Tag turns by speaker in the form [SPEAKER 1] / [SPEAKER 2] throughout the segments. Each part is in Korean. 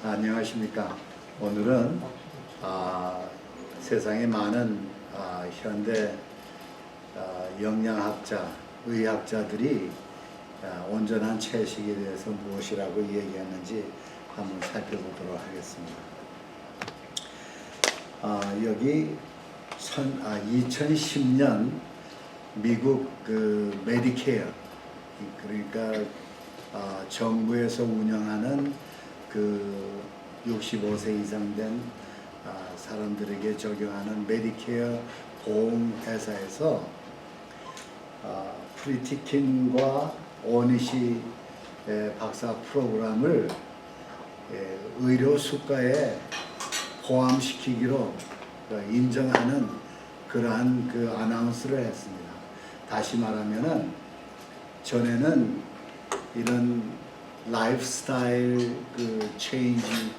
[SPEAKER 1] 안녕하십니까. 오늘은 세상에 많은 현대 영양학자, 의학자들이 온전한 채식에 대해서 무엇이라고 얘기했는지 한번 살펴보도록 하겠습니다. 여기 2010년 미국 그 메디케어, 그러니까 정부에서 운영하는 그 65세 이상 된 사람들에게 적용하는 메디케어 보험회사에서 프리티킨과 오니시 박사 프로그램을 의료 수가에 포함시키기로 인정하는 그러한 그 아나운스를 했습니다. 다시 말하면은 전에는 이런 라이프 스타일 그 체인지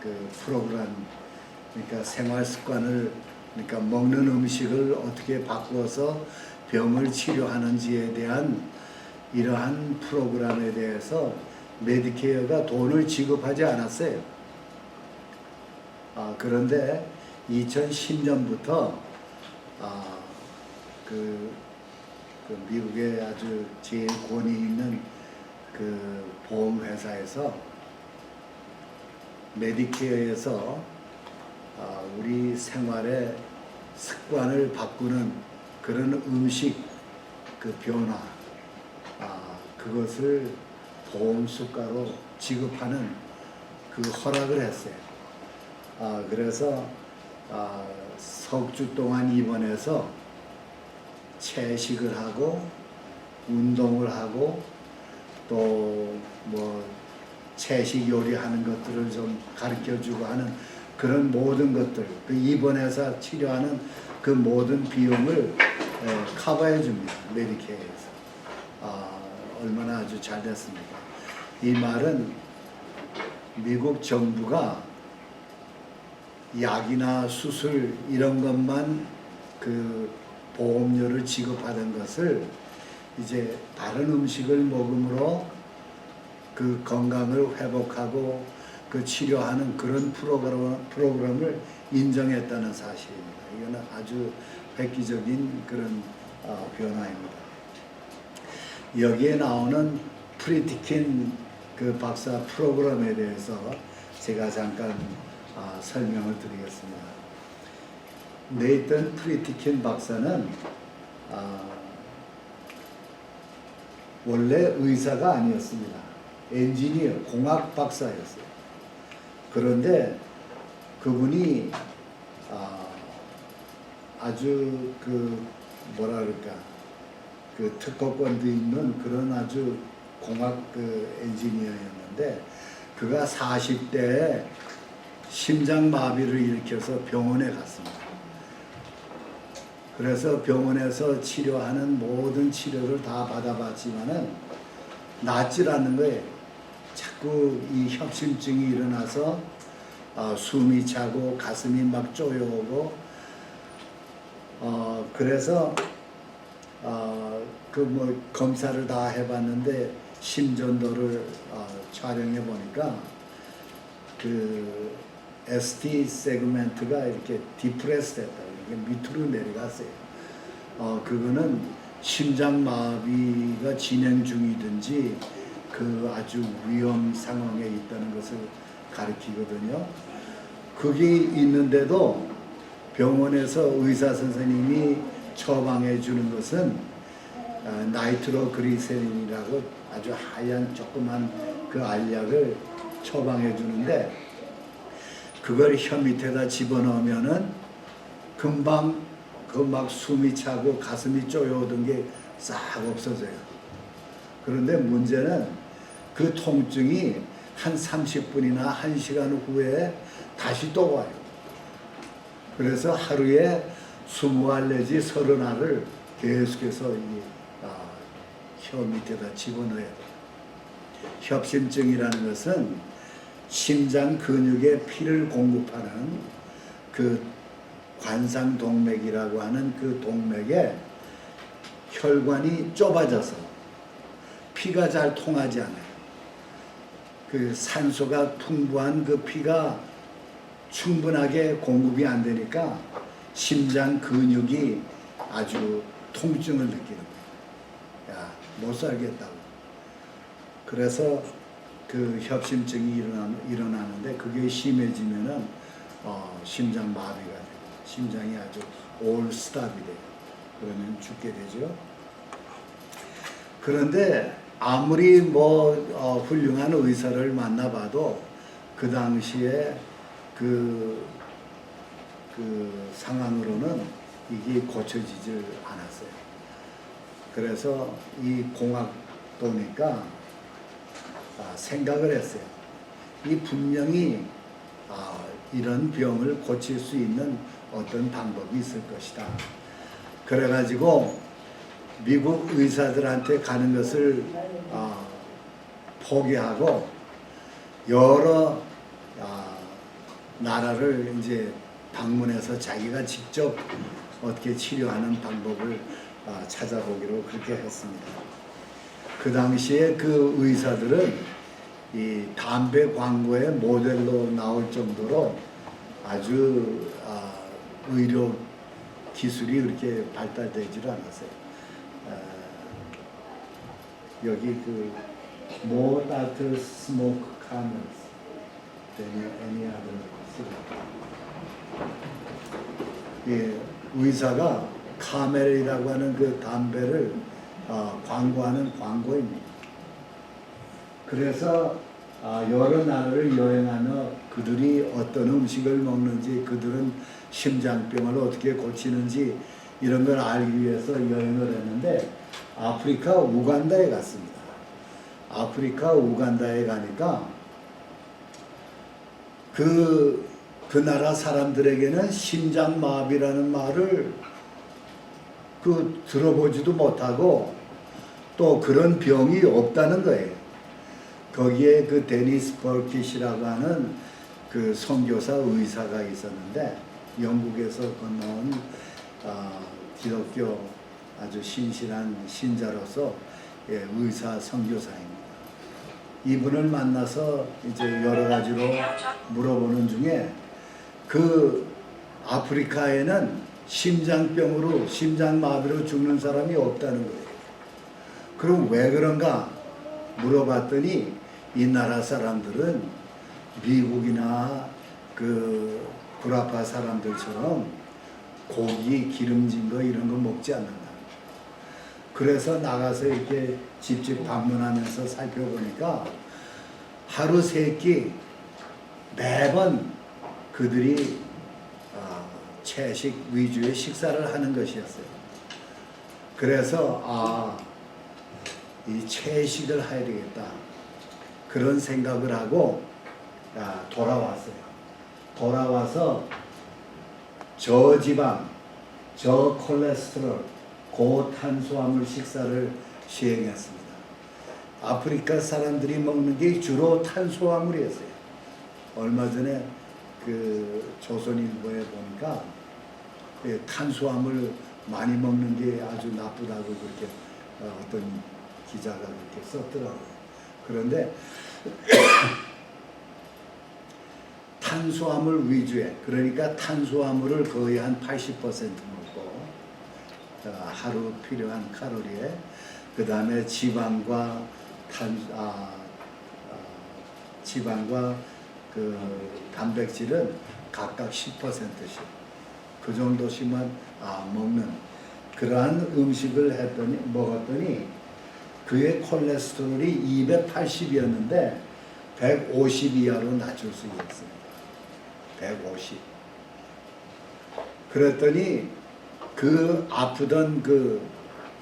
[SPEAKER 1] 그 프로그램, 그러니까 생활 습관을, 그러니까 먹는 음식을 어떻게 바꾸어서 병을 치료하는지에 대한 이러한 프로그램에 대해서 메디케어가 돈을 지급하지 않았어요. 그런데 2010년부터 그 미국의 아주 제일 권위 있는 그 보험회사에서 메디케어에서 우리 생활의 습관을 바꾸는 그런 음식 그 변화, 그것을 보험 수가로 지급하는 그 허락을 했어요. 그래서 석 주 동안 입원해서 채식을 하고 운동을 하고 또 뭐 채식 요리하는 것들을 좀 가르쳐주고 하는 그런 모든 것들, 그 입원해서 치료하는 그 모든 비용을 커버해 줍니다. 메디케어에서. 얼마나 아주 잘 됐습니까? 이 말은 미국 정부가 약이나 수술 이런 것만 그 보험료를 지급하던 것을 이제 다른 음식을 먹음으로 그 건강을 회복하고 그 치료하는 그런 프로그램을 인정했다는 사실입니다. 이거는 아주 획기적인 그런 변화입니다. 여기에 나오는 프리티킨 그 박사 프로그램에 대해서 제가 잠깐 설명을 드리겠습니다. 네이턴 프리티킨 박사는 원래 의사가 아니었습니다. 엔지니어, 공학 박사였어요. 그런데 그분이 아주 그 뭐라 그럴까, 그 특허권도 있는 그런 아주 공학 그 엔지니어였는데, 그가 40대에 심장마비를 일으켜서 병원에 갔습니다. 그래서 병원에서 치료하는 모든 치료를 다 받아봤지만은 낫질 않는 거예요. 자꾸 이 협심증이 일어나서 숨이 차고 가슴이 막 쪼여오고, 그래서 그 뭐 검사를 다 해봤는데 심전도를 촬영해 보니까 그 ST 세그멘트가 이렇게 디프레스 됐다, 이렇게 밑으로 내려갔어요. 그거는 심장마비가 진행 중이든지 그 아주 위험 상황에 있다는 것을 가리키거든요. 그게 있는데도 병원에서 의사 선생님이 처방해 주는 것은 나이트로그리세린이라고 아주 하얀 조그만 그 알약을 처방해 주는데, 그걸 혀 밑에다 집어넣으면은 금방 그 막 숨이 차고 가슴이 쪼여오던 게 싹 없어져요. 그런데 문제는 그 통증이 한 30분이나 1시간 후에 다시 또 와요. 그래서 하루에 20알 내지 30알을 계속해서 혀 밑에다 집어넣어야 돼요. 협심증이라는 것은 심장 근육에 피를 공급하는 그 관상동맥이라고 하는 그 동맥에 혈관이 좁아져서 피가 잘 통하지 않아요. 그 산소가 풍부한 그 피가 충분하게 공급이 안 되니까 심장 근육이 아주 통증을 느끼는 거예요. 야, 못 살겠다고. 그래서 그 협심증이 일어나는데 그게 심해지면은 심장 마비가 돼요. 심장이 아주 올 스탑이 돼요. 그러면 죽게 되죠. 그런데 아무리 훌륭한 의사를 만나봐도 그 당시에 그 상황으로는 이게 고쳐지질 않았어요. 그래서 이 공학도니까 생각을 했어요. 이 분명히 이런 병을 고칠 수 있는 어떤 방법이 있을 것이다. 그래가지고 미국 의사들한테 가는 것을 포기하고 여러 나라를 이제 방문해서 자기가 직접 어떻게 치료하는 방법을 찾아보기로 그렇게 했습니다. 그 당시에 그 의사들은 이 담배 광고의 모델로 나올 정도로 아주 의료 기술이 그렇게 발달되질 않았어요. 여기 그 more doctors smoke camels than any other city. 예, 의사가 카멜이라고 하는 그 담배를 광고하는 광고입니다. 그래서 여러 나라를 여행하며 그들이 어떤 음식을 먹는지, 그들은 심장병을 어떻게 고치는지 이런 걸 알기 위해서 여행을 했는데 아프리카 우간다에 갔습니다. 아프리카 우간다에 가니까 그 나라 사람들에게는 심장마비라는 말을 들어보지도 못하고 또 그런 병이 없다는 거예요. 거기에 그 데니스 벌킷이라고 하는 그 선교사 의사가 있었는데 영국에서 건너온 기독교 아주 신실한 신자로서 의사 선교사입니다. 이분을 만나서 이제 여러 가지로 물어보는 중에 그 아프리카에는 심장병으로 심장마비로 죽는 사람이 없다는 거예요. 그럼 왜 그런가 물어봤더니 이 나라 사람들은 미국이나 그 구라파 사람들처럼 고기 기름진 거 이런 거 먹지 않는다. 그래서 나가서 이렇게 집집 방문하면서 살펴보니까 하루 세 끼 매번 그들이 채식 위주의 식사를 하는 것이었어요. 그래서 이 채식을 해야 되겠다 그런 생각을 하고 돌아왔어요. 돌아와서 저지방, 저콜레스테롤, 고탄수화물 식사를 시행했습니다. 아프리카 사람들이 먹는 게 주로 탄수화물이었어요. 얼마 전에 그 조선일보에 보니까 탄수화물 많이 먹는 게 아주 나쁘다고 그렇게 어떤 기자가 그렇게 썼더라고요. 그런데 탄수화물 위주의, 그러니까 탄수화물을 거의 한 80% 먹고 하루 필요한 칼로리에 그 다음에 지방과 그 단백질은 각각 10%씩 그 정도씩만 먹는 그러한 음식을 먹었더니 그의 콜레스테롤이 280이었는데 150 이하로 낮출 수 있었습니다. 150. 그랬더니 그 아프던 그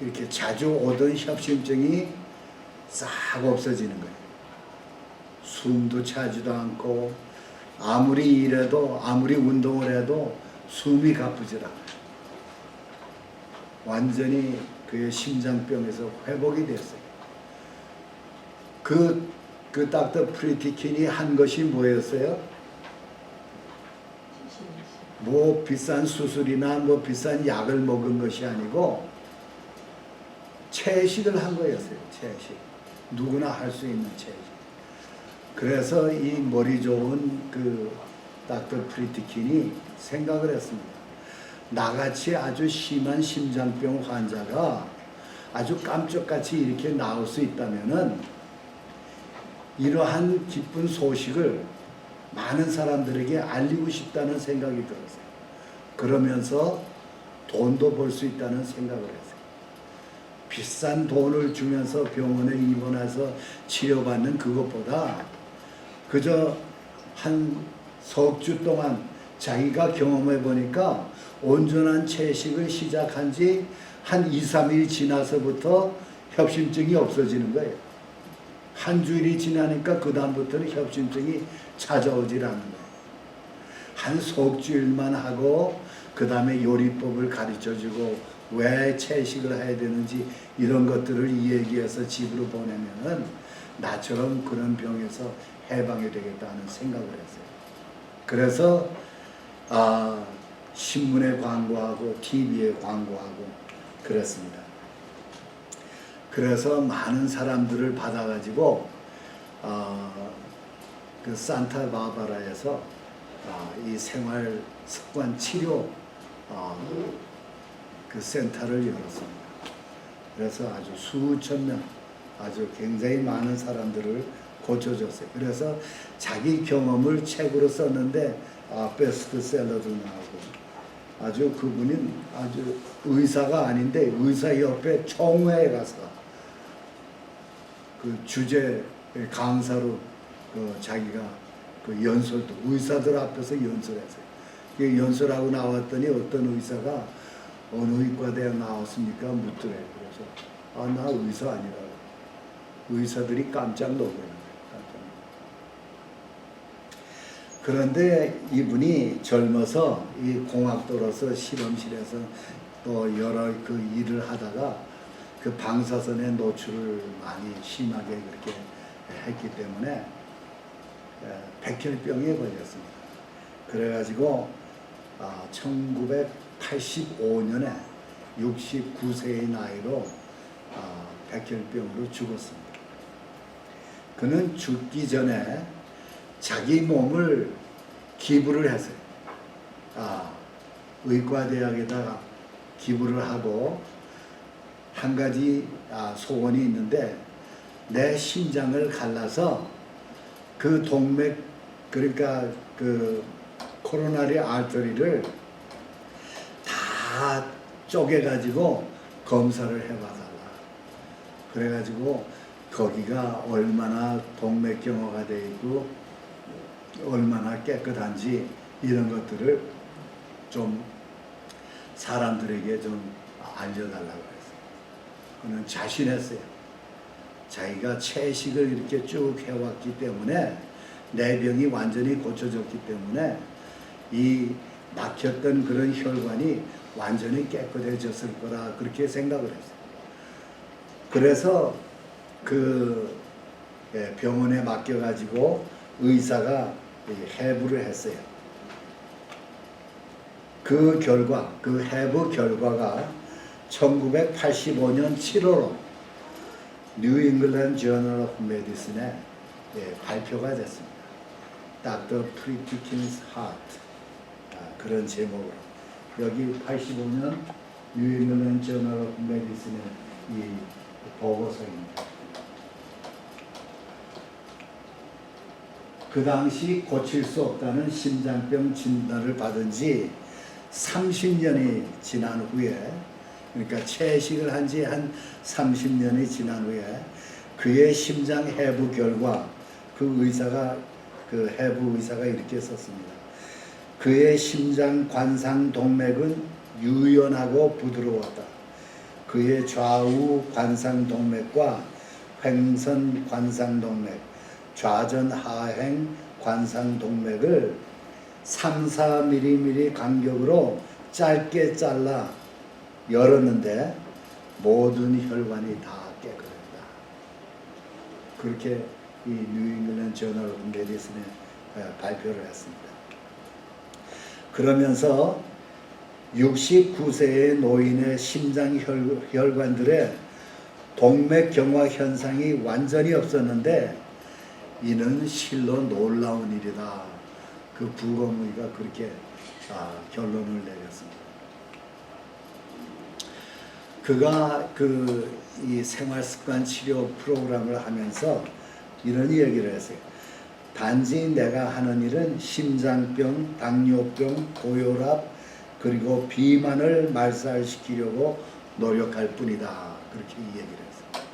[SPEAKER 1] 이렇게 자주 오던 협심증이 싹 없어지는 거예요. 숨도 차지도 않고 아무리 일해도 아무리 운동을 해도 숨이 가쁘질 않아요. 완전히 그의 심장병에서 회복이 됐어요. 그 닥터 프리티킨이 한 것이 뭐였어요? 뭐 비싼 수술이나 뭐 비싼 약을 먹은 것이 아니고 채식을 한 거였어요. 채식. 누구나 할 수 있는 채식. 그래서 이 머리 좋은 그 닥터 프리트킨이 생각을 했습니다. 나같이 아주 심한 심장병 환자가 아주 깜짝같이 이렇게 나올 수 있다면은 이러한 기쁜 소식을 많은 사람들에게 알리고 싶다는 생각이 들었어요. 그러면서 돈도 벌 수 있다는 생각을 했어요. 비싼 돈을 주면서 병원에 입원해서 치료받는 그것보다 그저 한 석 주 동안 자기가 경험해 보니까 온전한 채식을 시작한 지 한 2, 3일 지나서부터 협심증이 없어지는 거예요. 한 주일이 지나니까 그 다음부터는 협심증이 찾아오질 않는 거예요. 한 석 주일만 하고 그 다음에 요리법을 가르쳐주고 왜 채식을 해야 되는지 이런 것들을 얘기해서 집으로 보내면은 나처럼 그런 병에서 해방이 되겠다는 생각을 했어요. 그래서 신문에 광고하고 TV에 광고하고 그랬습니다. 그래서 많은 사람들을 받아가지고 그 산타바바라에서 이 생활 습관 치료 그 센터를 열었습니다. 그래서 아주 수천 명, 아주 굉장히 많은 사람들을 고쳐줬어요. 그래서 자기 경험을 책으로 썼는데 베스트셀러도 나오고 아주 그분은 아주 의사가 아닌데 의사 옆에 총회에 가서 그 주제 강사로 그 자기가 그 연설도 의사들 앞에서 연설했어요. 그 연설하고 나왔더니 어떤 의사가 어느 의과대학 나왔습니까? 묻더래요. 그래서 나 의사 아니라고. 의사들이 깜짝 놀라요. 그런데 이분이 젊어서 이 공학도로서 실험실에서 또 여러 그 일을 하다가 그 방사선에 노출을 많이 심하게 그렇게 했기 때문에 백혈병에 걸렸습니다. 그래가지고 1985년에 69세의 나이로 백혈병으로 죽었습니다. 그는 죽기 전에 자기 몸을 기부를 했어요. 의과대학에다가 기부를 하고 한 가지 소원이 있는데 내 심장을 갈라서 그 동맥 그러니까 그 코로나리 아터리를 다 쪼개가지고 검사를 해봐달라. 그래가지고 거기가 얼마나 동맥경화가 돼 있고 얼마나 깨끗한지 이런 것들을 좀 사람들에게 좀 알려달라고 했어요. 그는 자신했어요. 자기가 채식을 이렇게 쭉 해왔기 때문에 내 병이 완전히 고쳐졌기 때문에 이 막혔던 그런 혈관이 완전히 깨끗해졌을 거라 그렇게 생각을 했어요. 그래서 그 병원에 맡겨가지고 의사가 해부를 했어요. 그 결과, 그 해부 결과가 1985년 7월로 뉴 잉글랜드 저널 오브 메디슨에 발표가 됐습니다. 닥터 프리티킨스 하트 그런 제목으로 여기 85년 뉴 잉글랜드 저널 오브 메디슨의 이 보고서입니다. 그 당시 고칠 수 없다는 심장병 진단을 받은 지 30년이 지난 후에 그러니까 채식을 한 지 한 30년이 지난 후에 그의 심장 해부 결과 그 의사가 그 해부 의사가 이렇게 썼습니다. 그의 심장 관상 동맥은 유연하고 부드러웠다. 그의 좌우 관상 동맥과 횡선 관상 동맥, 좌전 하행 관상 동맥을 3-4mm 간격으로 짧게 잘라 열었는데 모든 혈관이 다 깨끗했다. 그렇게 이 뉴잉글랜드 저널 오브 메디슨에 발표를 했습니다. 그러면서 69세의 노인의 심장 혈관들의 동맥경화 현상이 완전히 없었는데 이는 실로 놀라운 일이다. 그 부검의가 그렇게 결론을 내렸습니다. 그가 이 생활습관 치료 프로그램을 하면서 이런 얘기를 했어요. 단지 내가 하는 일은 심장병, 당뇨병, 고혈압, 그리고 비만을 말살시키려고 노력할 뿐이다. 그렇게 얘기를 했어요.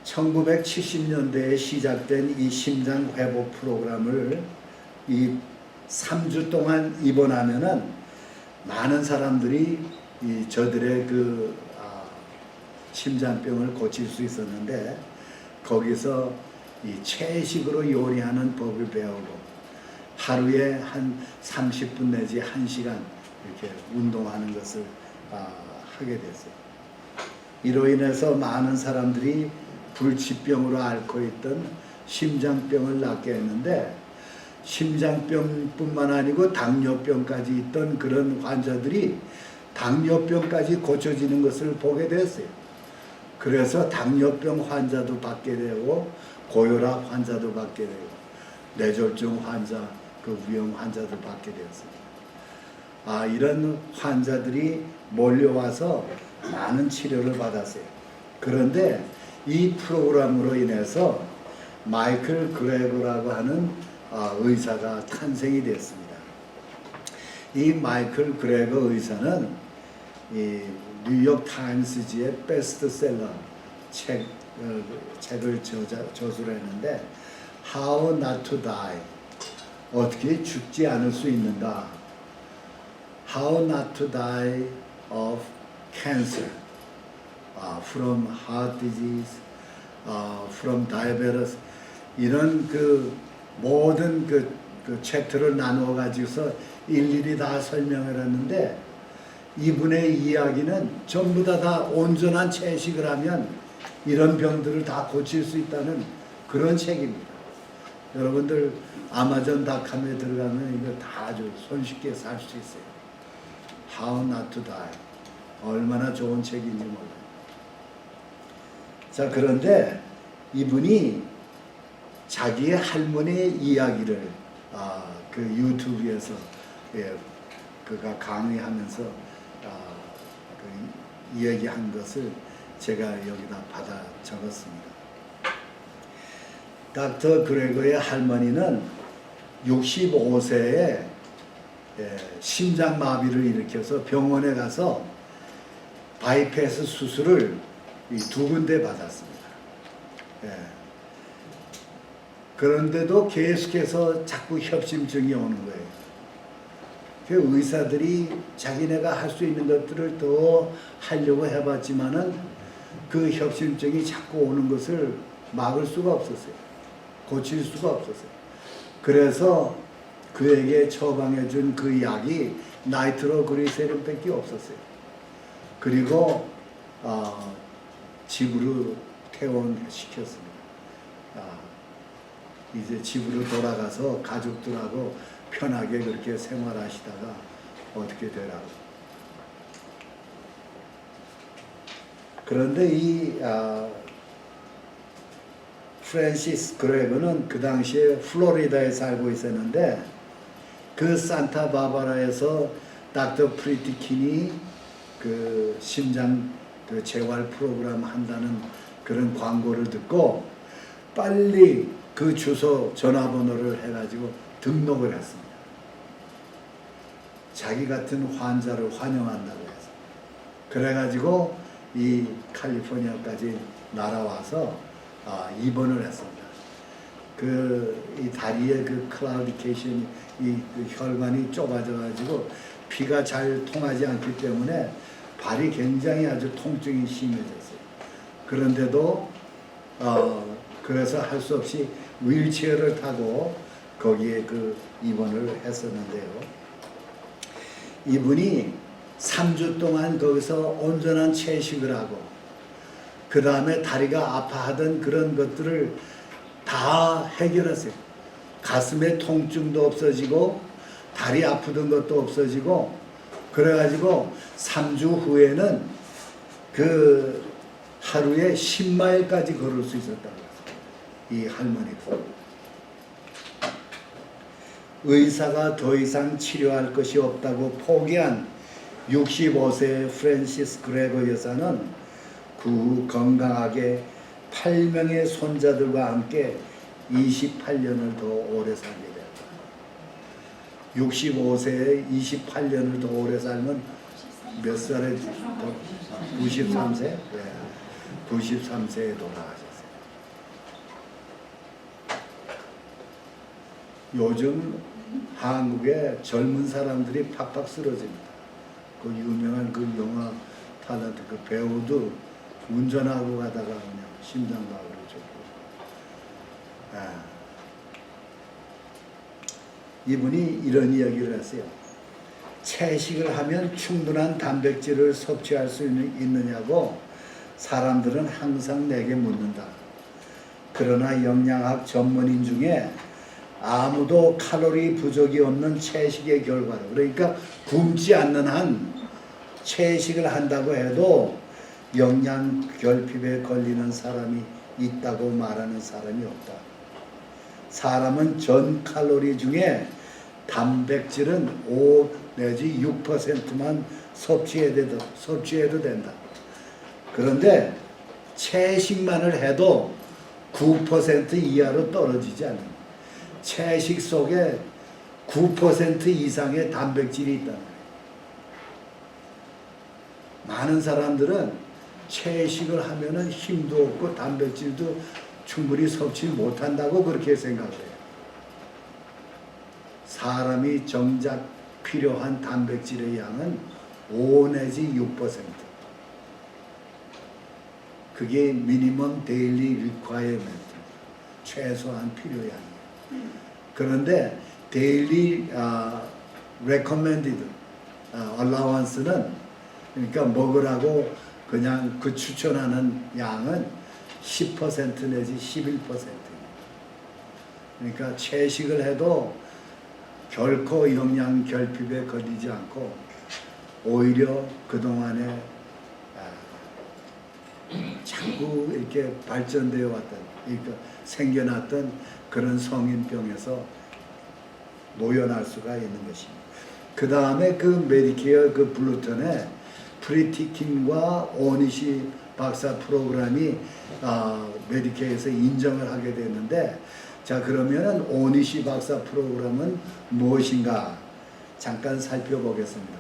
[SPEAKER 1] 1970년대에 시작된 이 심장회복 프로그램을 이 3주 동안 입원하면은 많은 사람들이 저들의 심장병을 고칠 수 있었는데, 거기서 이 채식으로 요리하는 법을 배우고 하루에 한 30분 내지 1시간 이렇게 운동하는 것을 하게 됐어요. 이로 인해서 많은 사람들이 불치병으로 앓고 있던 심장병을 낫게 했는데, 심장병뿐만 아니고 당뇨병까지 있던 그런 환자들이 당뇨병까지 고쳐지는 것을 보게 됐어요. 그래서 당뇨병 환자도 받게 되고 고혈압 환자도 받게 되고 뇌졸중 환자, 위험 환자도 받게 되었습니다. 이런 환자들이 몰려와서 많은 치료를 받았어요. 그런데 이 프로그램으로 인해서 마이클 그레거라고 하는 의사가 탄생이 됐습니다. 이 마이클 그레거 의사는 이 뉴욕 타임스지의 베스트셀러 책을 저술을 했는데, How Not to Die, 어떻게 죽지 않을 수 있는가, How Not to Die of Cancer, From Heart Disease, From Diabetes, 이런 모든 챕터를 나누어 가지고서 일일이 다 설명을 했는데, 이분의 이야기는 전부 다 온전한 채식을 하면 이런 병들을 다 고칠 수 있다는 그런 책입니다. 여러분들 아마존닷컴에 들어가면 이거 다 아주 손쉽게 살 수 있어요. How Not to Die. 얼마나 좋은 책인지 몰라요. 자, 그런데 이분이 자기의 할머니의 이야기를 유튜브에서 그가 강의하면서 이야기한 것을 제가 여기다 받아 적었습니다. 닥터 그레거의 할머니는 65세에 심장마비를 일으켜서 병원에 가서 바이패스 수술을 2군데 받았습니다. 그런데도 계속해서 자꾸 협심증이 오는 거예요. 그 의사들이 자기네가 할 수 있는 것들을 더 하려고 해봤지만은 그 협심증이 자꾸 오는 것을 막을 수가 없었어요. 고칠 수가 없었어요. 그래서 그에게 처방해 준 그 약이 나이트로그리세린밖에 없었어요. 그리고 집으로 퇴원시켰습니다. 이제 집으로 돌아가서 가족들하고 편하게 그렇게 생활하시다가 어떻게 되라고. 그런데 이 프랜시스 그레거는 그 당시에 플로리다에 살고 있었는데, 그 산타바바라에서 닥터 프리티킨이 심장 재활 프로그램 한다는 그런 광고를 듣고 빨리 그 주소 전화번호를 해가지고 등록을 했습니다. 자기 같은 환자를 환영한다고 해서. 그래가지고 이 캘리포니아까지 날아와서 입원을 했습니다. 이 다리에 클라우디케이션, 혈관이 좁아져가지고 피가 잘 통하지 않기 때문에 발이 굉장히 아주 통증이 심해졌어요. 그런데도 그래서 할 수 없이 휠체어를 타고 거기에 입원을 했었는데요. 이분이 3주 동안 거기서 온전한 채식을 하고, 그 다음에 다리가 아파하던 그런 것들을 다 해결했어요. 가슴에 통증도 없어지고 다리 아프던 것도 없어지고, 그래가지고 3주 후에는 하루에 10마일까지 걸을 수 있었다고. 이 할머니가. 의사가 더 이상 치료할 것이 없다고 포기한 65세의 프랜시스 그레거 여사는 그 후 건강하게 8명의 손자들과 함께 28년을 더 오래 살게 되었다. 65세에 28년을 더 오래 살면 몇 살에 93세? 네. 93세에 돌아가셨어요. 요즘 한국의 젊은 사람들이 팍팍 쓰러집니다. 그 유명한 그 영화 탤런트 그 배우도 운전하고 가다가 그냥 심장마비로 죽고. 이분이 이런 이야기를 했어요. 채식을 하면 충분한 단백질을 섭취할 수 있느냐고 사람들은 항상 내게 묻는다. 그러나 영양학 전문인 중에 아무도 칼로리 부족이 없는 채식의 결과로, 그러니까 굶지 않는 한 채식을 한다고 해도 영양 결핍에 걸리는 사람이 있다고 말하는 사람이 없다. 사람은 전 칼로리 중에 단백질은 5 내지 6%만 섭취해도 된다. 그런데 채식만을 해도 9% 이하로 떨어지지 않는다. 채식 속에 9% 이상의 단백질이 있다는 거예요. 많은 사람들은 채식을 하면은 힘도 없고 단백질도 충분히 섭취 못한다고 그렇게 생각을 해요. 사람이 정작 필요한 단백질의 양은 5 내지 6%. 그게 미니멈 데일리 리ኳ이어먼트, 최소한 필요량이에요. 그런데 데일리 recommended allowance는, 그러니까 먹으라고 그냥 그 추천하는 양은 10% 내지 11%입니다. 그러니까 채식을 해도 결코 영양 결핍에 걸리지 않고 오히려 그동안에 자꾸 이렇게 발전되어 왔던, 그러니까 생겨났던 그런 성인병에서 노연할 수가 있는 것입니다. 그 다음에 그 메디케어 그 블루턴에 프리티킨과 오니시 박사 프로그램이 메디케어에서 인정을 하게 됐는데, 자 그러면은 오니시 박사 프로그램은 무엇인가 잠깐 살펴보겠습니다.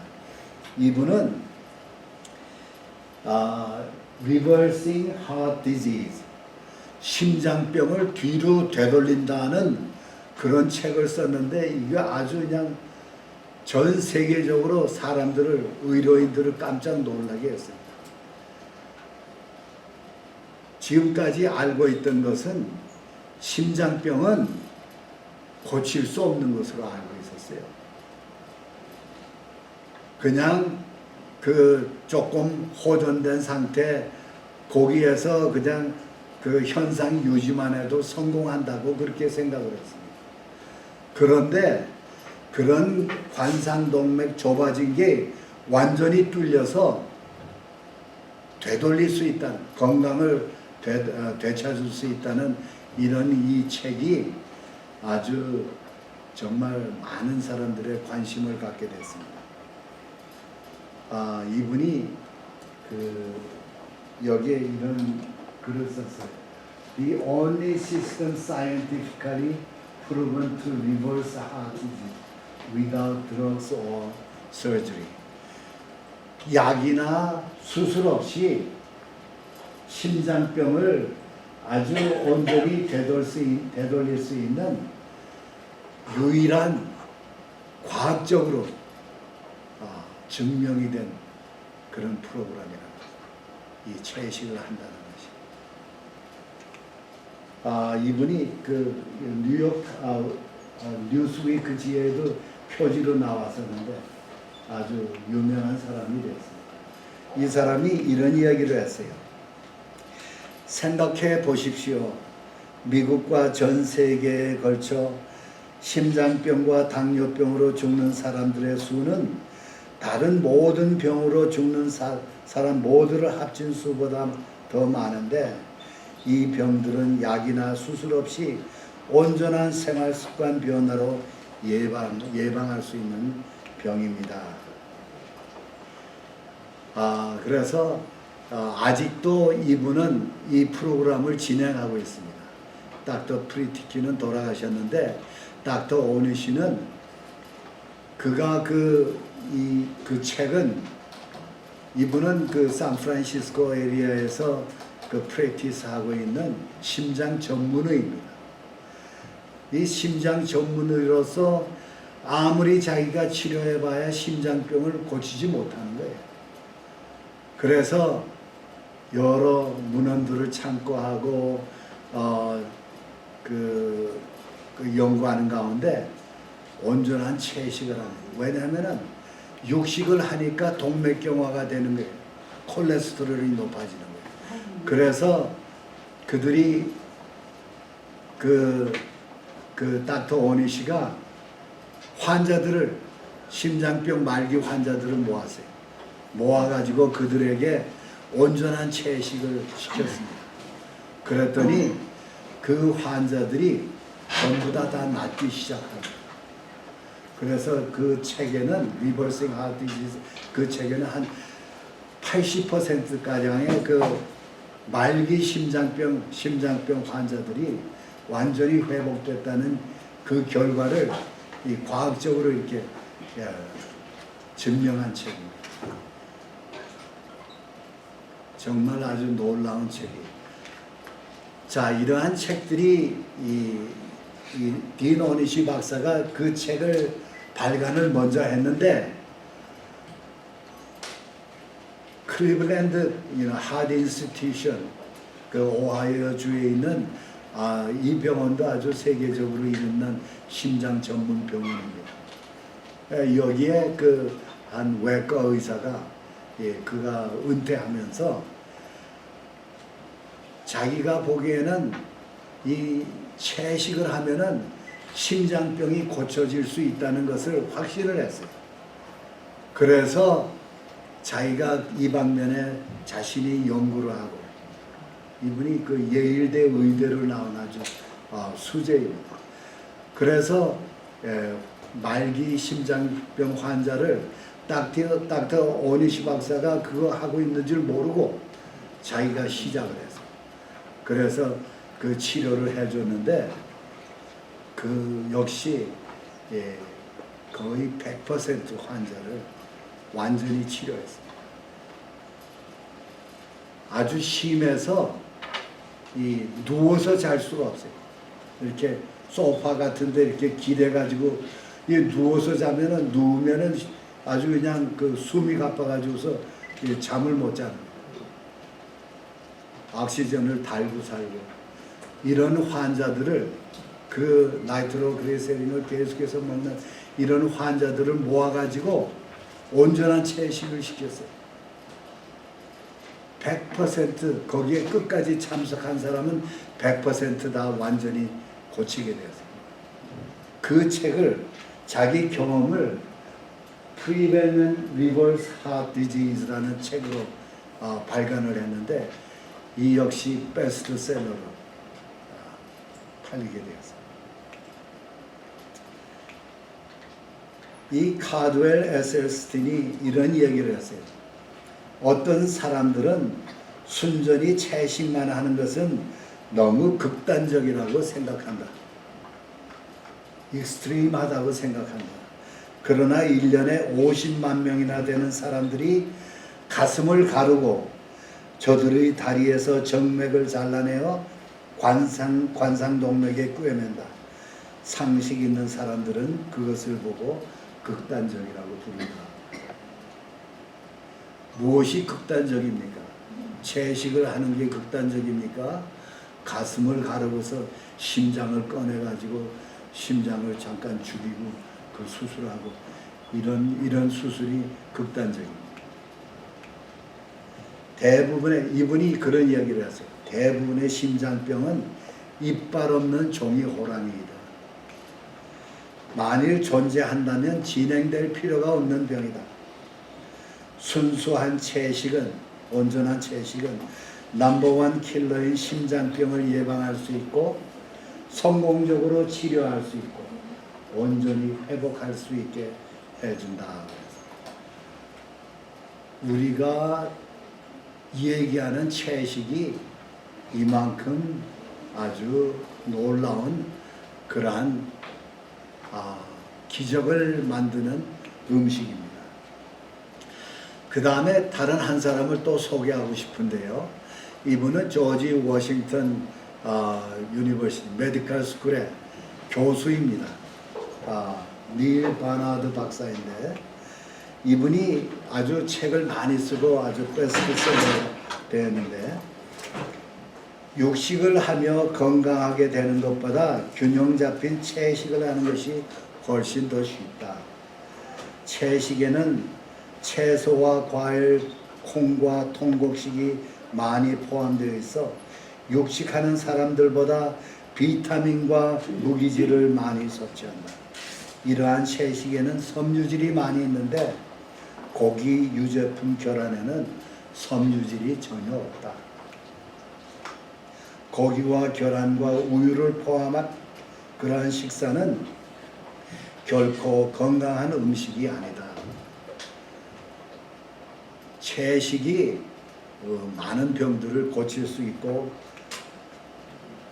[SPEAKER 1] 이분은 Reversing Heart Disease, 심장병을 뒤로 되돌린다는 그런 책을 썼는데, 이게 아주 그냥 전 세계적으로 사람들을, 의료인들을 깜짝 놀라게 했습니다. 지금까지 알고 있던 것은 심장병은 고칠 수 없는 것으로 알고 있었어요. 그냥 그 조금 호전된 상태, 거기에서 그냥 그 현상 유지만 해도 성공한다고 그렇게 생각을 했습니다. 그런데 그런 관상동맥 좁아진 게 완전히 뚫려서 되돌릴 수 있다는, 건강을 되찾을 수 있다는 이런 이 책이 아주 정말 많은 사람들의 관심을 갖게 됐습니다. 이분이 여기에 이런 글을 썼어요. The only system scientifically proven to reverse heart disease without drugs or surgery. 약이나 수술 없이 심장병을 아주 온전히 되돌릴 수 있는 유일한 과학적으로 증명이 된 그런 프로그램이라고, 이 채식을 한다는 것이. 이분이 그 뉴욕 뉴스위크 지에도 표지로 나왔었는데 아주 유명한 사람이 되었습니다. 이 사람이 이런 이야기를 했어요. 생각해 보십시오. 미국과 전 세계에 걸쳐 심장병과 당뇨병으로 죽는 사람들의 수는 다른 모든 병으로 죽는 사람 모두를 합친 수보다 더 많은데, 이 병들은 약이나 수술 없이 온전한 생활 습관 변화로 예방할 수 있는 병입니다. 그래서 아직도 이분은 이 프로그램을 진행하고 있습니다. 닥터 프리티키는 돌아가셨는데 닥터 오니시는 그가 그 책은 이분은 그 샌프란시스코 에리아에서 그 프랙티스 하고 있는 심장 전문의입니다. 이 심장 전문의로서 아무리 자기가 치료해봐야 심장병을 고치지 못하는 거예요. 그래서 여러 문헌들을 참고하고 그 연구하는 가운데 온전한 채식을 하는 거예요. 왜냐하면은 육식을 하니까 동맥경화가 되는 거예요. 콜레스테롤이 높아지는 거예요. 그래서 그들이 그 닥터 오니시가 환자들을 심장병 말기 환자들을 모았어요. 모아가지고 그들에게 온전한 채식을 시켰습니다. 그랬더니 그 환자들이 전부 다 낫기 시작합니다. 그래서 그 책에는 리버싱 하트 디지즈 그 책에는 한 80%가량의 그 말기 심장병 환자들이 완전히 회복됐다는 그 결과를 이 과학적으로 이렇게 증명한 책입니다. 정말 아주 놀라운 책이에요. 자, 이러한 책들이 딘 오니시 박사가 그 책을 발간을 먼저 했는데 클리블랜드 하드 인스티튜션 그 오하이오 주에 있는 이 병원도 아주 세계적으로 이름난 심장 전문 병원입니다. 여기에 그 한 외과 의사가 그가 은퇴하면서 자기가 보기에는 이 채식을 하면은 심장병이 고쳐질 수 있다는 것을 확신을 했어요. 그래서 자기가 이 방면에 자신이 연구를 하고 이분이 그 예일대 의대로 나온 아주 수재입니다. 그래서 말기 심장병 환자를 닥터 오니시 박사가 그거 하고 있는 줄 모르고 자기가 시작을 했어요. 그래서 그 치료를 해줬는데 그 역시 거의 100% 환자를 완전히 치료했어요. 아주 심해서 누워서 잘 수가 없어요. 이렇게 소파 같은데 이렇게 기대가지고 누워서 자면은 누우면은 아주 그냥 그 숨이 가빠가지고서 잠을 못 자는 거예요. 옥시전을 달고 살고 이런 환자들을 그 나이트로그리세린을 계속해서 먹는 이런 환자들을 모아가지고 온전한 채식을 시켰어요. 100% 거기에 끝까지 참석한 사람은 100% 다 완전히 고치게 되었어요. 그 책을 자기 경험을 Prevent Reverse Heart Disease라는 책으로 발간을 했는데 이 역시 베스트셀러로 팔리게 되었어요. 이 카드웰 에셀스틴이 이런 얘기를 했어요. 어떤 사람들은 순전히 채식만 하는 것은 너무 극단적이라고 생각한다. 익스트림하다고 생각한다. 그러나 1년에 50만 명이나 되는 사람들이 가슴을 가르고 저들의 다리에서 정맥을 잘라내어 관상동맥에 꿰맨다. 상식 있는 사람들은 그것을 보고 극단적이라고 부른다. 무엇이 극단적입니까? 채식을 하는 게 극단적입니까? 가슴을 가르고서 심장을 꺼내가지고 심장을 잠깐 죽이고 그 수술하고 이런 수술이 극단적입니다. 대부분의 이분이 그런 이야기를 하세요. 대부분의 심장병은 이빨 없는 종이 호랑이이다. 만일 존재한다면 진행될 필요가 없는 병이다. 순수한 채식은 온전한 채식은 넘버원 킬러인 심장병을 예방할 수 있고 성공적으로 치료할 수 있고 온전히 회복할 수 있게 해준다. 우리가 얘기하는 채식이 이만큼 아주 놀라운 그러한 기적을 만드는 음식입니다. 그 다음에 다른 한 사람을 또 소개하고 싶은데요. 이분은 조지 워싱턴 유니버시티 메디컬 스쿨의 교수입니다. 닐 바나드 박사인데 이분이 아주 책을 많이 쓰고 아주 베스트셀러가 되었는데 육식을 하며 건강하게 되는 것보다 균형 잡힌 채식을 하는 것이 훨씬 더 쉽다. 채식에는 채소와 과일, 콩과 통곡식이 많이 포함되어 있어 육식하는 사람들보다 비타민과 무기질을 많이 섭취한다. 이러한 채식에는 섬유질이 많이 있는데 고기 유제품 결합에는 섬유질이 전혀 없다. 고기와 계란과 우유를 포함한 그러한 식사는 결코 건강한 음식이 아니다. 채식이 많은 병들을 고칠 수 있고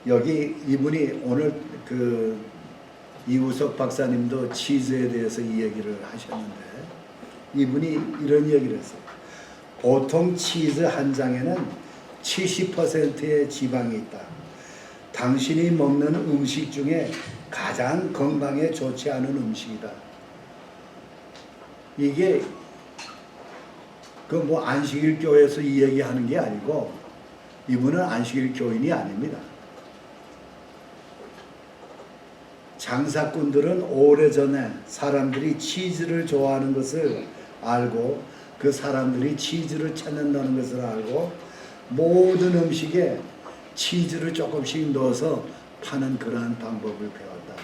[SPEAKER 1] 여기 이분이 오늘 이우석 박사님도 치즈에 대해서 이 얘기를 하셨는데 이분이 이런 얘기를 했어요. 보통 치즈 한 장에는 70%의 지방이 있다. 당신이 먹는 음식 중에 가장 건강에 좋지 않은 음식이다. 이게 안식일 교회에서 이 얘기하는 게 아니고 이분은 안식일 교인이 아닙니다. 장사꾼들은 오래전에 사람들이 치즈를 좋아하는 것을 알고 그 사람들이 치즈를 찾는다는 것을 알고 모든 음식에 치즈를 조금씩 넣어서 파는 그러한 방법을 배웠다.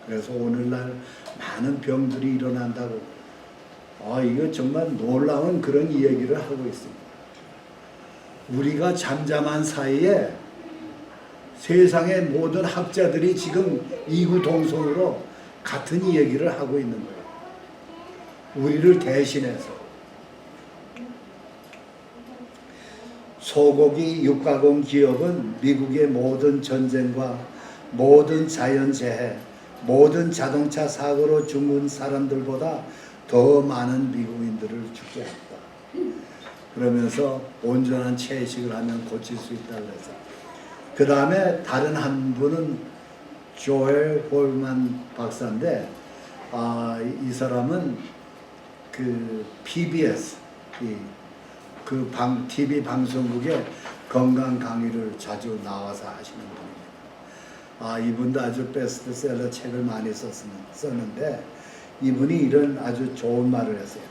[SPEAKER 1] 그래서 오늘날 많은 병들이 일어난다고 이거 정말 놀라운 그런 이야기를 하고 있습니다. 우리가 잠잠한 사이에 세상의 모든 학자들이 지금 이구동성으로 같은 이야기를 하고 있는 거예요. 우리를 대신해서. 소고기 육가공 기업은 미국의 모든 전쟁과 모든 자연재해, 모든 자동차 사고로 죽은 사람들보다 더 많은 미국인들을 죽게 했다. 그러면서 온전한 채식을 하면 고칠 수 있다고 해서. 그 다음에 다른 한 분은 조엘 홀만 박사인데 이 사람은 PBS TV 방송국에 건강 강의를 자주 나와서 하시는 분입니다. 이분도 아주 베스트셀러 책을 많이 썼는데 이분이 이런 아주 좋은 말을 했어요.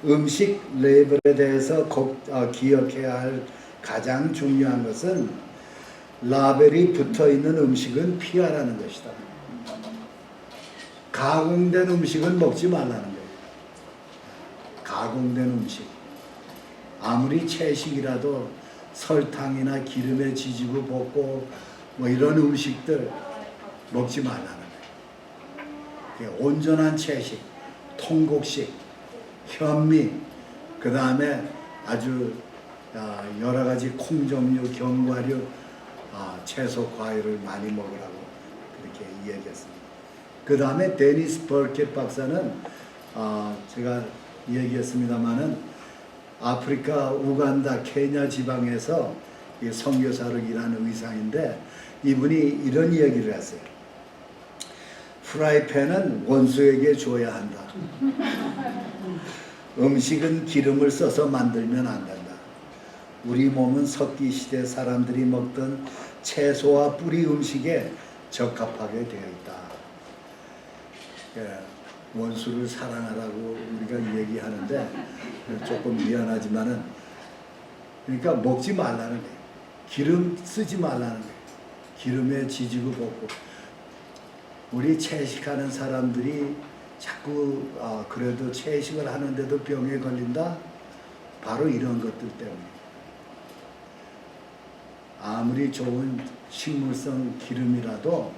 [SPEAKER 1] 음식 레이블에 대해서 기억해야 할 가장 중요한 것은 라벨이 붙어있는 음식은 피하라는 것이다. 가공된 음식은 먹지 말라는 거예요. 가공된 음식. 아무리 채식이라도 설탕이나 기름에 지지고 볶고 이런 음식들 먹지 말라는 거예요. 온전한 채식, 통곡식, 현미, 그 다음에 아주 여러 가지 콩 종류, 견과류, 채소, 과일을 많이 먹으라고 그렇게 이야기했습니다. 그 다음에 데니스 버켓 박사는 제가 얘기했습니다마는 아프리카, 우간다, 케냐 지방에서 선교사로 일하는 의사인데 이분이 이런 이야기를 했어요. 프라이팬은 원수에게 줘야 한다. 음식은 기름을 써서 만들면 안 된다. 우리 몸은 석기 시대 사람들이 먹던 채소와 뿌리 음식에 적합하게 되어 있다. 원수를 사랑하라고 우리가 얘기하는데 조금 미안하지만은 그러니까 먹지 말라는 거예요. 기름 쓰지 말라는 거예요. 기름에 지지고 볶고 우리 채식하는 사람들이 자꾸 그래도 채식을 하는데도 병에 걸린다? 바로 이런 것들 때문에 아무리 좋은 식물성 기름이라도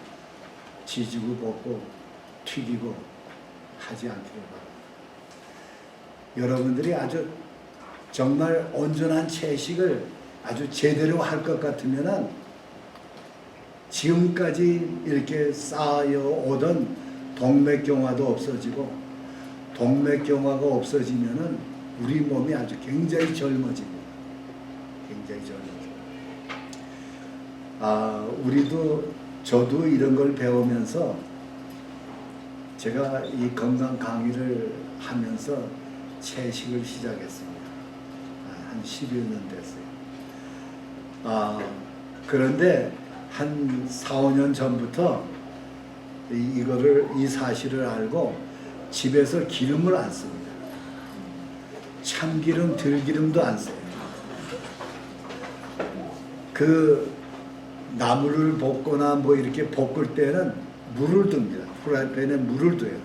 [SPEAKER 1] 지지고 볶고 튀기고 하지 않기를 바랍니다. 여러분들이 아주 정말 온전한 채식을 아주 제대로 할 것 같으면은 지금까지 이렇게 쌓여 오던 동맥경화도 없어지고, 동맥경화가 없어지면은 우리 몸이 아주 굉장히 젊어집니다. 굉장히 젊어집니다. 저도 이런 걸 배우면서 제가 이 건강 강의를 하면서 채식을 시작했습니다. 한 10여 년 됐어요. 그런데 한 4, 5년 전부터 이 사실을 알고 집에서 기름을 안 씁니다. 참기름, 들기름도 안 써요. 나물을 볶거나 뭐 이렇게 볶을 때는 물을 둡니다. 프라이팬에 물을 둬요.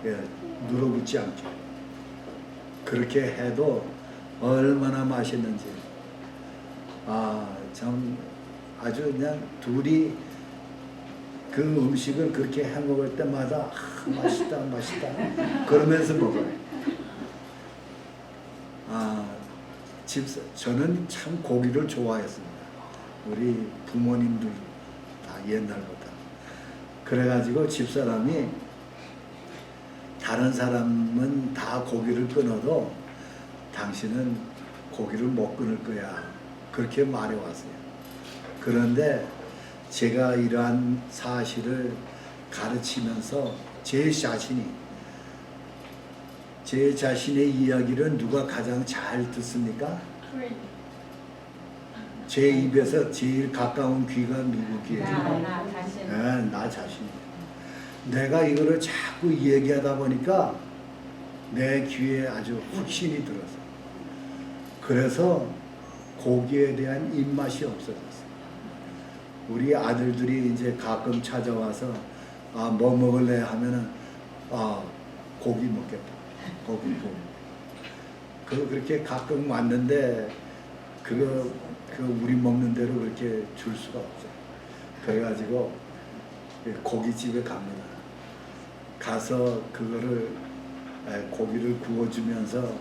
[SPEAKER 1] 예, 눌어붙지 않게. 그렇게 해도 얼마나 맛있는지. 참 아주 그냥 둘이 그 음식을 그렇게 해 먹을 때마다 맛있다 맛있다 그러면서 먹어요. 저는 참 고기를 좋아했습니다. 우리 부모님들 다 옛날부터. 그래가지고 집사람이 다른 사람은 다 고기를 끊어도 당신은 고기를 못 끊을 거야. 그렇게 말해왔어요. 그런데 제가 이러한 사실을 가르치면서 제 자신의 이야기를 누가 가장 잘 듣습니까? 제 입에서 제일 가까운 귀가 누구 귀예요?
[SPEAKER 2] 나 자신.
[SPEAKER 1] 네, 나 자신. 내가 이거를 자꾸 얘기하다 보니까 내 귀에 아주 확신이 들어서, 그래서 고기에 대한 입맛이 없어졌어요. 우리 아들들이 이제 가끔 찾아와서 뭐 먹을래 하면은 고기 먹겠다. 고기. 그렇게 가끔 왔는데 우리 먹는 대로 그렇게 줄 수가 없어요. 그래가지고 고깃집에 갑니다. 가서 고기를 구워주면서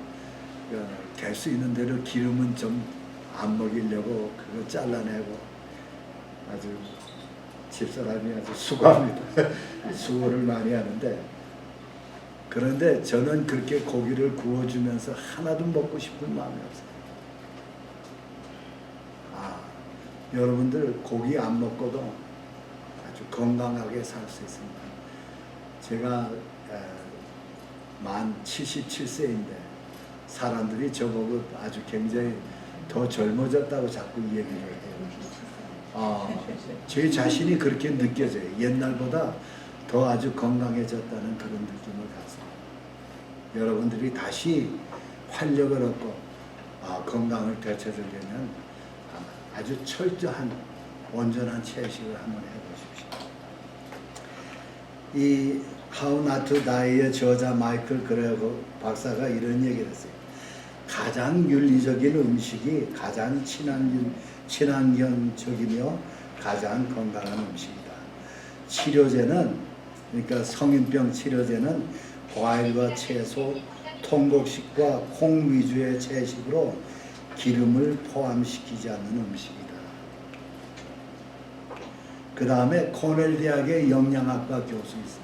[SPEAKER 1] 될 수 있는 대로 기름은 좀 안 먹이려고 그거 잘라내고, 아주 집사람이 아주 수고합니다. 수고를 많이 하는데, 그런데 저는 그렇게 고기를 구워주면서 하나도 먹고 싶은 마음이 없어요. 여러분들 고기 안 먹고도 아주 건강하게 살 수 있습니다. 제가 만 77세인데 사람들이 저보고 아주 굉장히 더 젊어졌다고 자꾸 얘기를 해요. 제 자신이 그렇게 느껴져요. 옛날보다 더 아주 건강해졌다는 그런 느낌을 갖습니다. 여러분들이 다시 활력을 얻고 건강을 되찾으려면 아주 철저한 온전한 채식을 한번 해보십시오. 이 How Not to Die의 저자 마이클 그레거 박사가 이런 얘기를 했어요. 가장 윤리적인 음식이 가장 친환경적이며 가장 건강한 음식이다. 치료제는, 그러니까 성인병 치료제는 과일과 채소, 통곡식과 콩 위주의 채식으로 기름을 포함시키지 않는 음식이다. 그 다음에 코넬 대학의 영양학과 교수 있습니다.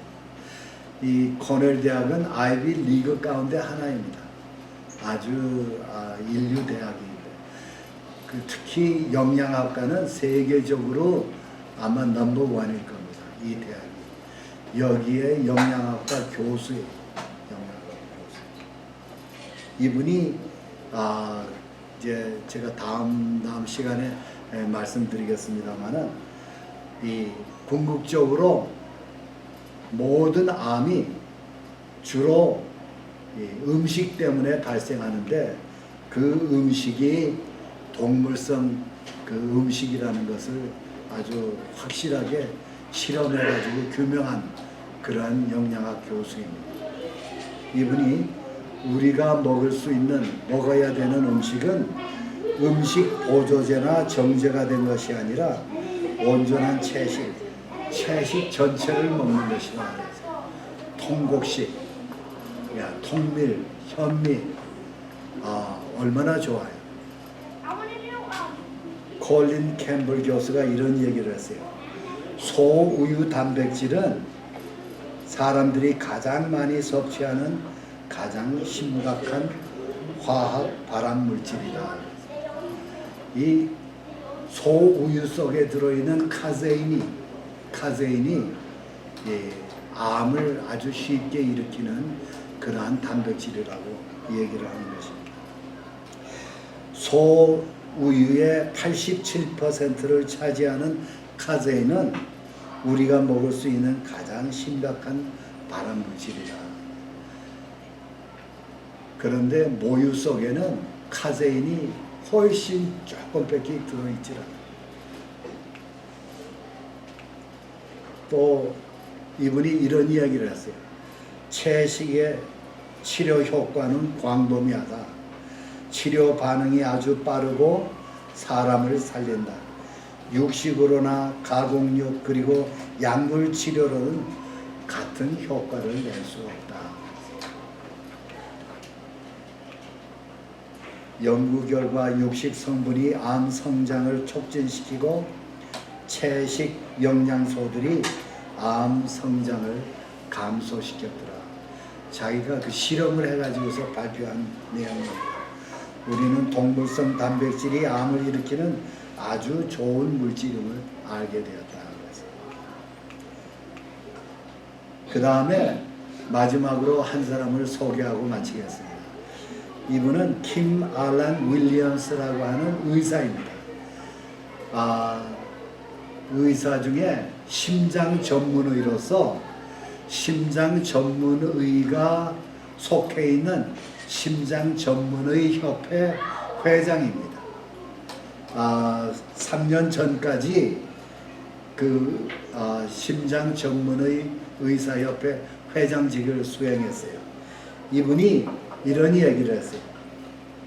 [SPEAKER 1] 이 코넬 대학은 아이비 리그 가운데 하나입니다. 아주 인류 대학인데, 특히 영양학과는 세계적으로 아마 넘버원일 겁니다. 이 대학이. 여기에 영양학과 교수예요. 영양학과 교수. 이분이 이제 제가 다음 시간에 말씀드리겠습니다만은, 이 궁극적으로 모든 암이 주로 음식 때문에 발생하는데, 그 음식이 동물성 그 음식이라는 것을 아주 확실하게 실험해가지고 규명한 그러한 영양학 교수입니다. 이분이 우리가 먹어야 되는 음식은 음식 보조제나 정제가 된 것이 아니라 온전한 채식 전체를 먹는 것이다. 통곡식, 통밀, 현미, 얼마나 좋아요. 콜린 캠블 교수가 이런 얘기를 했어요. 소우유 단백질은 사람들이 가장 많이 섭취하는 가장 심각한 화학 발암 물질이다. 이 소우유 속에 들어있는 카제인이 암을 아주 쉽게 일으키는 그러한 단백질이라고 얘기를 하는 것입니다. 소우유의 87%를 차지하는 카제인은 우리가 먹을 수 있는 가장 심각한 발암 물질이다. 그런데 모유 속에는 카제인이 훨씬 조금밖에 들어있지 않아요. 또 이분이 이런 이야기를 했어요. 채식의 치료 효과는 광범위하다. 치료 반응이 아주 빠르고 사람을 살린다. 육식으로나 가공육 그리고 약물 치료로는 같은 효과를 낼 수 없다. 연구 결과 육식 성분이 암 성장을 촉진시키고 채식 영양소들이 암 성장을 감소시켰더라. 자기가 그 실험을 해가지고서 발표한 내용입니다. 우리는 동물성 단백질이 암을 일으키는 아주 좋은 물질임을 알게 되었다. 그 다음에 마지막으로 한 사람을 소개하고 마치겠습니다. 이분은 킴 알란 윌리엄스라고 하는 의사입니다. 의사 중에 심장 전문의로서 심장 전문의가 속해 있는 심장 전문의 협회 회장입니다. 3년 전까지 그 심장 전문의 의사협회 회장직을 수행했어요. 이분이 이런 얘기를 했어요.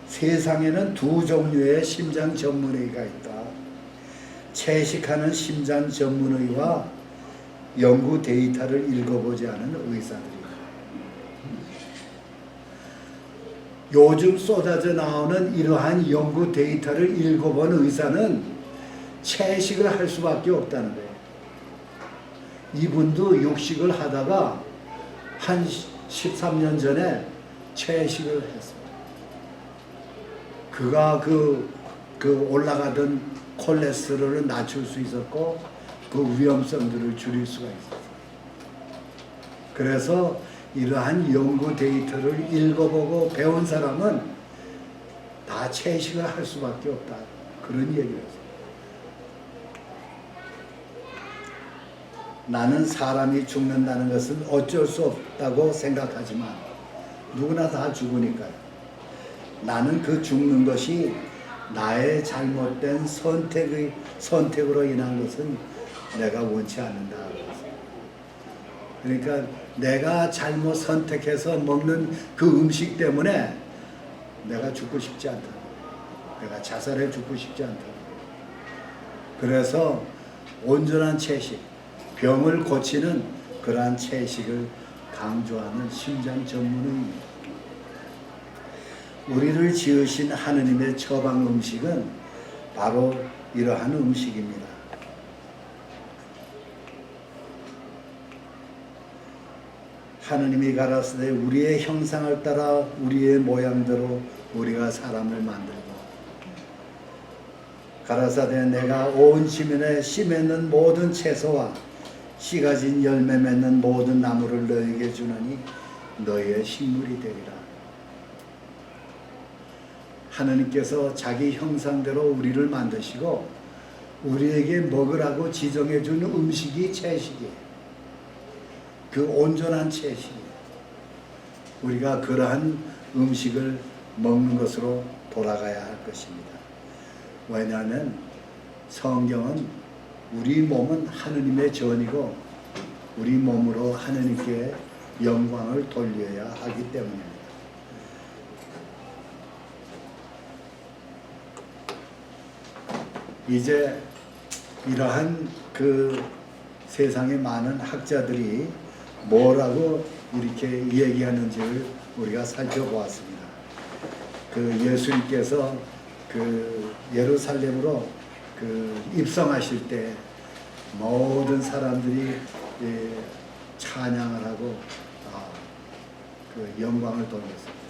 [SPEAKER 1] 세상에는 두 종류의 심장 전문의가 있다. 채식하는 심장 전문의와 연구 데이터를 읽어보지 않은 의사들이다. 요즘 쏟아져 나오는 이러한 연구 데이터를 읽어본 의사는 채식을 할 수밖에 없다는 거예요. 이분도 육식을 하다가 한 13년 전에 채식을 했습니다. 그가 그 올라가던 콜레스테롤을 낮출 수 있었고 그 위험성들을 줄일 수가 있었어요. 그래서 이러한 연구 데이터를 읽어보고 배운 사람은 다 채식을 할 수밖에 없다. 그런 얘기를 했어요. 나는 사람이 죽는다는 것은 어쩔 수 없다고 생각하지만 누구나 다 죽으니까요. 나는 그 죽는 것이 나의 잘못된 선택으로 인한 것은 내가 원치 않는다. 그러니까 내가 잘못 선택해서 먹는 그 음식 때문에 내가 죽고 싶지 않다. 내가 자살해 죽고 싶지 않다. 그래서 온전한 채식, 병을 고치는 그러한 채식을 강조하는 심장 전문의입니다. 우리를 지으신 하느님의 처방 음식은 바로 이러한 음식입니다. 하느님이 가라사대 우리의 형상을 따라 우리의 모양대로 우리가 사람을 만들고 가라사대 내가 온 지면에 씨 맺는 모든 채소와 씨 가진 열매 맺는 모든 나무를 너에게 주노니 너의 식물이 되리라. 하느님께서 자기 형상대로 우리를 만드시고 우리에게 먹으라고 지정해 준 음식이 채식이에요. 그 온전한 채식이에요. 우리가 그러한 음식을 먹는 것으로 돌아가야 할 것입니다. 왜냐하면 성경은 우리 몸은 하느님의 전이고 우리 몸으로 하느님께 영광을 돌려야 하기 때문입니다. 이제 이러한 그 세상의 많은 학자들이 뭐라고 이렇게 얘기하는지를 우리가 살펴보았습니다. 그 예수님께서 그 예루살렘으로 그 입성하실 때 모든 사람들이 찬양을 하고 그 영광을 돌렸습니다.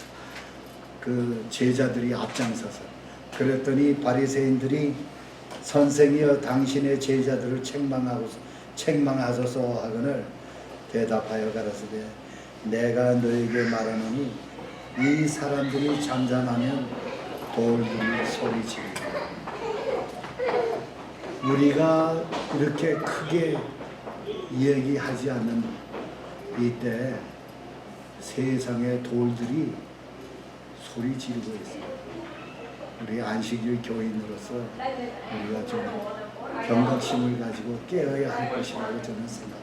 [SPEAKER 1] 그 제자들이 앞장서서 그랬더니 바리새인들이 선생이여 당신의 제자들을 책망하소서 하거늘 대답하여 가라사대 내가 너에게 말하노니 이 사람들이 잠잠하면 돌들이 소리치리라. 우리가 이렇게 크게 얘기하지 않는 이때 세상의 돌들이 소리 지르고 있습니다. 우리 안식일 교인으로서 우리가 좀 경각심을 가지고 깨어야 할 것이라고 저는 생각합니다.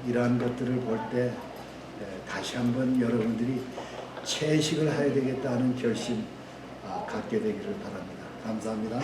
[SPEAKER 1] 이러한 것들을 볼 때 다시 한번 여러분들이 채식을 해야 되겠다는 결심 갖게 되기를 바랍니다. 감사합니다.